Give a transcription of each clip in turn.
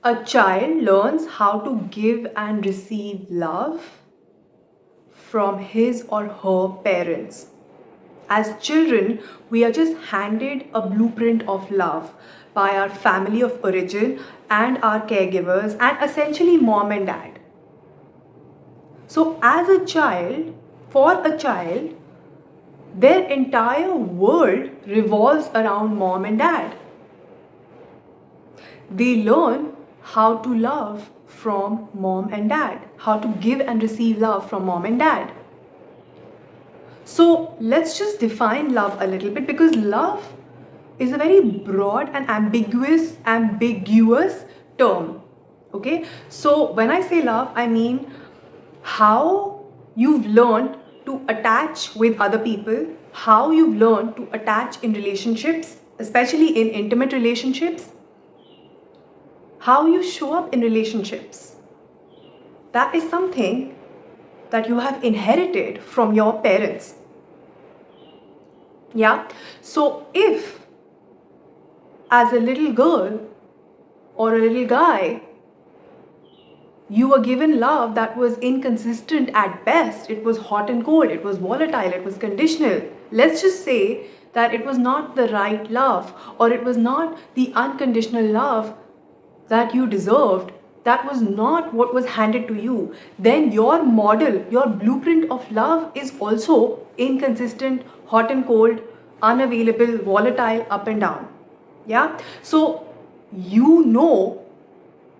A child learns how to give and receive love from his or her parents. As children, we are just handed a blueprint of love by our family of origin and our caregivers, and essentially mom and dad. So, as a child, for a child, their entire world revolves around mom and dad. They learn how to love from mom and dad, how to give and receive love from mom and dad. So let's just define love a little bit, because love is a very broad and ambiguous term. Okay, so when I say love, I mean how you've learned to attach with other people, how you've learned to attach in relationships, especially in intimate relationships, how you show up in relationships. That is something that you have inherited from your parents. Yeah. So if as a little girl or a little guy, you were given love that was inconsistent at best, it was hot and cold, it was volatile, it was conditional. Let's just say that it was not the right love, or it was not the unconditional love that you deserved, that was not what was handed to you, then your model, your blueprint of love is also inconsistent, hot and cold, unavailable, volatile, up and down. Yeah. So you know,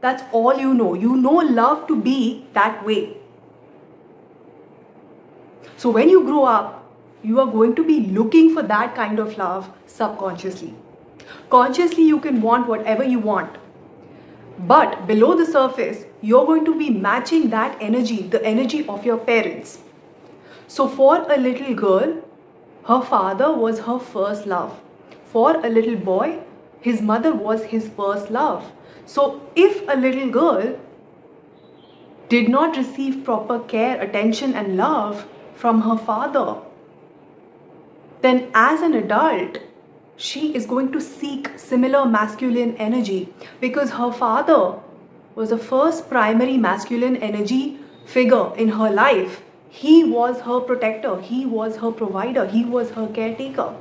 that's all you know. You know love to be that way. So when you grow up, you are going to be looking for that kind of love subconsciously. Consciously, you can want whatever you want. But below the surface, you're going to be matching that energy, the energy of your parents. So for a little girl, her father was her first love. For a little boy, his mother was his first love. So if a little girl did not receive proper care, attention, and love from her father, then as an adult, she is going to seek similar masculine energy, because her father was the first primary masculine energy figure in her life. He was her protector, he was her provider, he was her caretaker.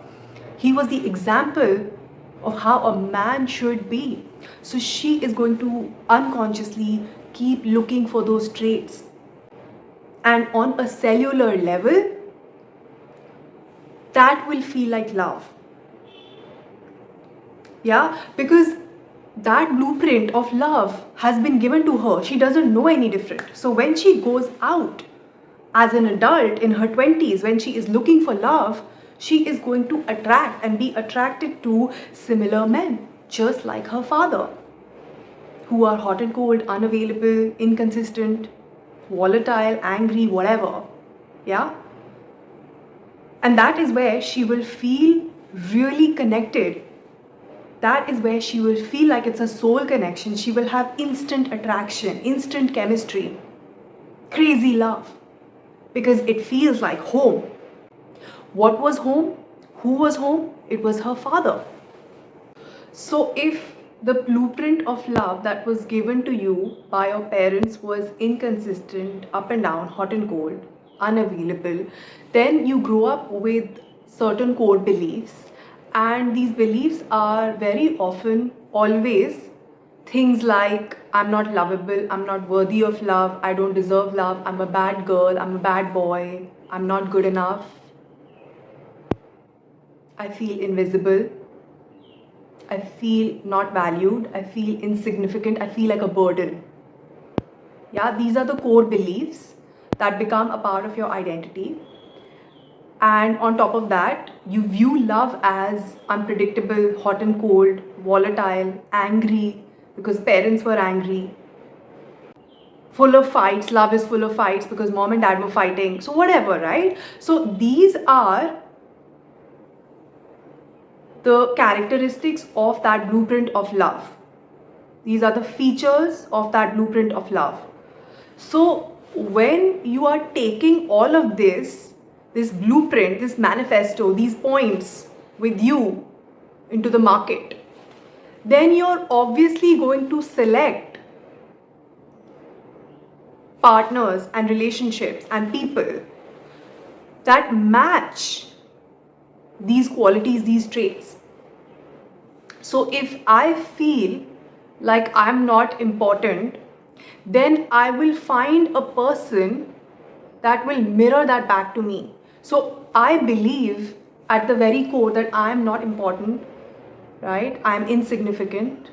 He was the example of how a man should be. So she is going to unconsciously keep looking for those traits. And on a cellular level, that will feel like love. Yeah, because that blueprint of love has been given to her. She doesn't know any different. So when she goes out as an adult in her 20s, when she is looking for love, she is going to attract and be attracted to similar men, just like her father, who are hot and cold, unavailable, inconsistent, volatile, angry, whatever. Yeah. And that is where she will feel really connected. That is where she will feel like it's a soul connection. She will have instant attraction, instant chemistry, crazy love, because it feels like home. What was home? Who was home? It was her father. So if the blueprint of love that was given to you by your parents was inconsistent, up and down, hot and cold, unavailable, then you grow up with certain core beliefs, and these beliefs are very often always things like, I'm not lovable, I'm not worthy of love, I don't deserve love, I'm a bad girl, I'm a bad boy, I'm not good enough, I feel invisible, I feel not valued, I feel insignificant, I feel like a burden. Yeah, these are the core beliefs that become a part of your identity. And on top of that, you view love as unpredictable, hot and cold, volatile, angry, because parents were angry, full of fights. Love is full of fights because mom and dad were fighting. So, whatever, right? So, these are the characteristics of that blueprint of love. These are the features of that blueprint of love. So when you are taking all of this blueprint, this manifesto, these points with you into the market, then you're obviously going to select partners and relationships and people that match these qualities, these traits. So if I feel like I'm not important, then I will find a person that will mirror that back to me. So I believe at the very core that I am not important, right? I'm insignificant,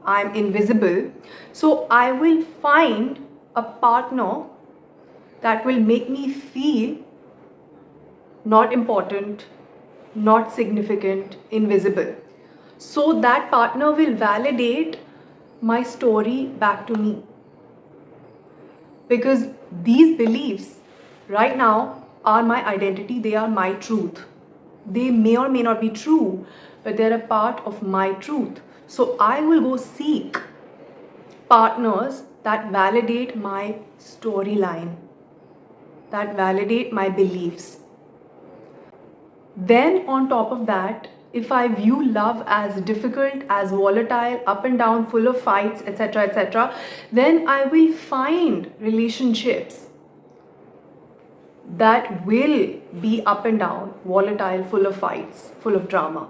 I'm invisible. So I will find a partner that will make me feel not important, not significant, invisible. So that partner will validate my story back to me. Because these beliefs right now are my identity, they are my truth. They may or may not be true, but they're a part of my truth. So I will go seek partners that validate my storyline, that validate my beliefs. Then, on top of that, if I view love as difficult, as volatile, up and down, full of fights, etc., then I will find relationships that will be up and down, volatile, full of fights, full of drama.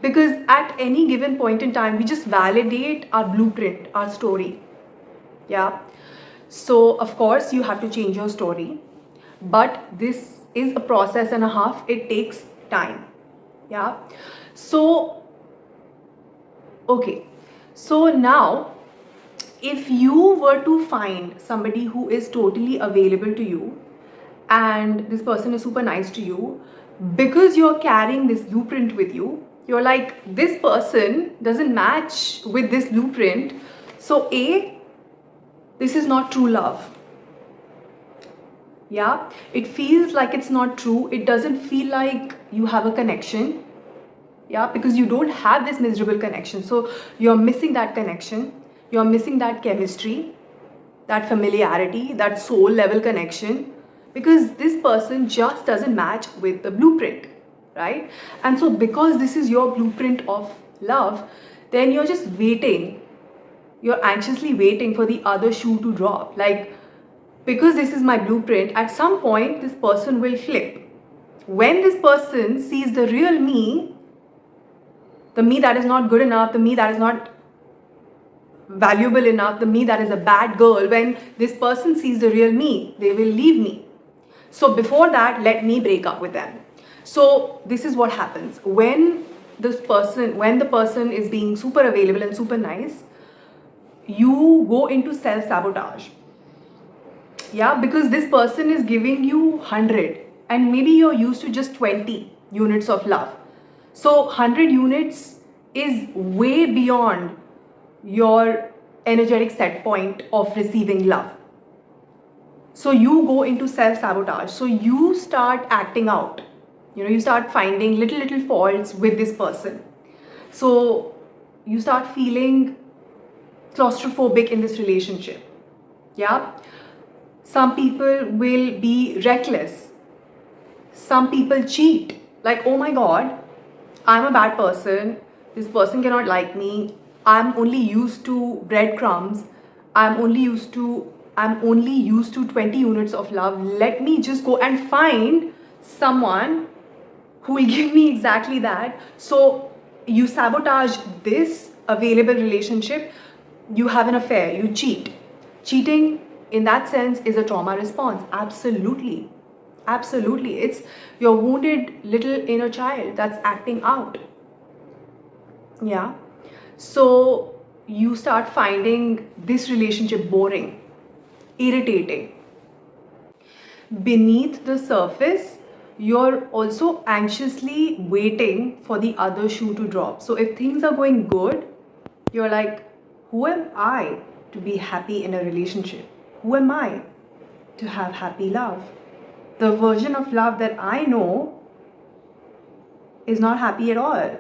Because at any given point in time, we just validate our blueprint, our story. Yeah. So, of course, you have to change your story, but this is a process and a half. It takes time. Yeah. So, okay. So now, if you were to find somebody who is totally available to you and this person is super nice to you, because you're carrying this blueprint with you, you're like, this person doesn't match with this blueprint. So, this is not true love. Yeah, it feels like it's not true. It doesn't feel like you have a connection. Yeah, because you don't have this miserable connection. So you're missing that connection. You're missing that chemistry, that familiarity, that soul level connection, because this person just doesn't match with the blueprint, right? And so because this is your blueprint of love, then you're just waiting. You're anxiously waiting for the other shoe to drop. Like, because this is my blueprint, at some point this person will flip. When this person sees the real me, the me that is not good enough, the me that is not valuable enough, the me that is a bad girl, when this person sees the real me, they will leave me. So before that, let me break up with them. So this is what happens when the person is being super available and super nice, you go into self-sabotage. Yeah, because this person is giving you 100 and maybe you're used to just 20 units of love. So 100 units is way beyond your energetic set point of receiving love. So you go into self-sabotage. So you start acting out. You start finding little faults with this person. So you start feeling claustrophobic in this relationship. Yeah. Some people will be reckless. Some people cheat. Like, oh my God, I'm a bad person. This person cannot like me. I'm only used to breadcrumbs. I'm only used to 20 units of love. Let me just go and find someone who will give me exactly that. So you sabotage this available relationship. You have an affair. You cheat. Cheating in that sense is a trauma response. Absolutely. Absolutely. It's your wounded little inner child that's acting out. Yeah. So you start finding this relationship boring, irritating. Beneath the surface, you're also anxiously waiting for the other shoe to drop. So if things are going good, you're like, who am I to be happy in a relationship? Who am I to have happy love? The version of love that I know is not happy at all.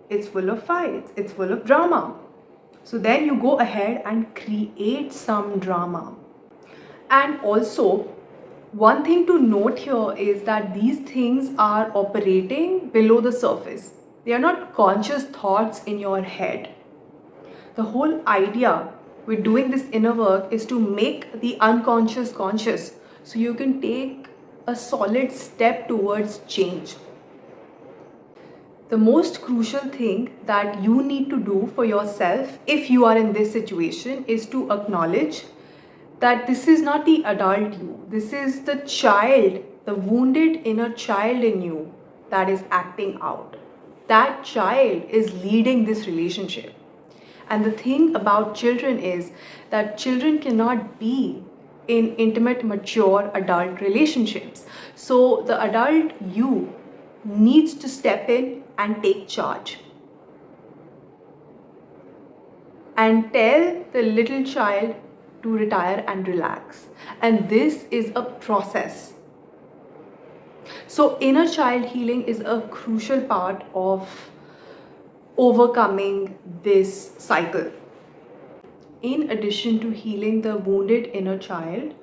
It's full of fights, it's full of drama. So then you go ahead and create some drama. And also, one thing to note here is that these things are operating below the surface. They are not conscious thoughts in your head. The whole idea with doing this inner work is to make the unconscious conscious so you can take a solid step towards change. The most crucial thing that you need to do for yourself if you are in this situation is to acknowledge that this is not the adult you, this is the child, the wounded inner child in you that is acting out. That child is leading this relationship. And the thing about children is that children cannot be in intimate, mature adult relationships. So the adult you needs to step in and take charge and tell the little child to retire and relax. And this is a process. So inner child healing is a crucial part of overcoming this cycle. In addition to healing the wounded inner child,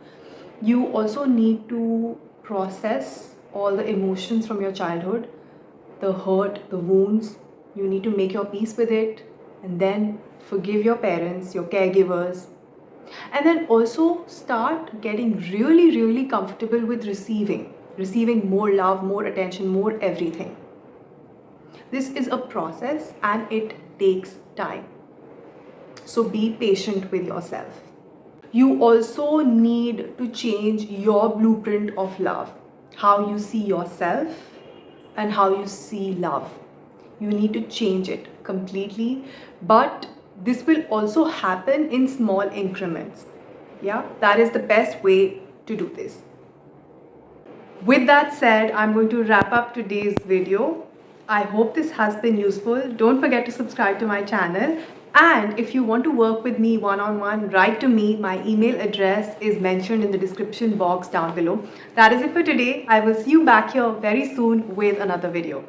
you also need to process all the emotions from your childhood, the hurt, the wounds. You need to make your peace with it and then forgive your parents, your caregivers, and then also start getting really comfortable with receiving more love, more attention, more everything. This is a process and it takes time. So be patient with yourself. You also need to change your blueprint of love, how you see yourself and how you see love. You need to change it completely, but this will also happen in small increments. Yeah, that is the best way to do this. With that said, I'm going to wrap up today's video. I hope this has been useful. Don't forget to subscribe to my channel. And if you want to work with me one-on-one, write to me. My email address is mentioned in the description box down below. That is it for today. I will see you back here very soon with another video.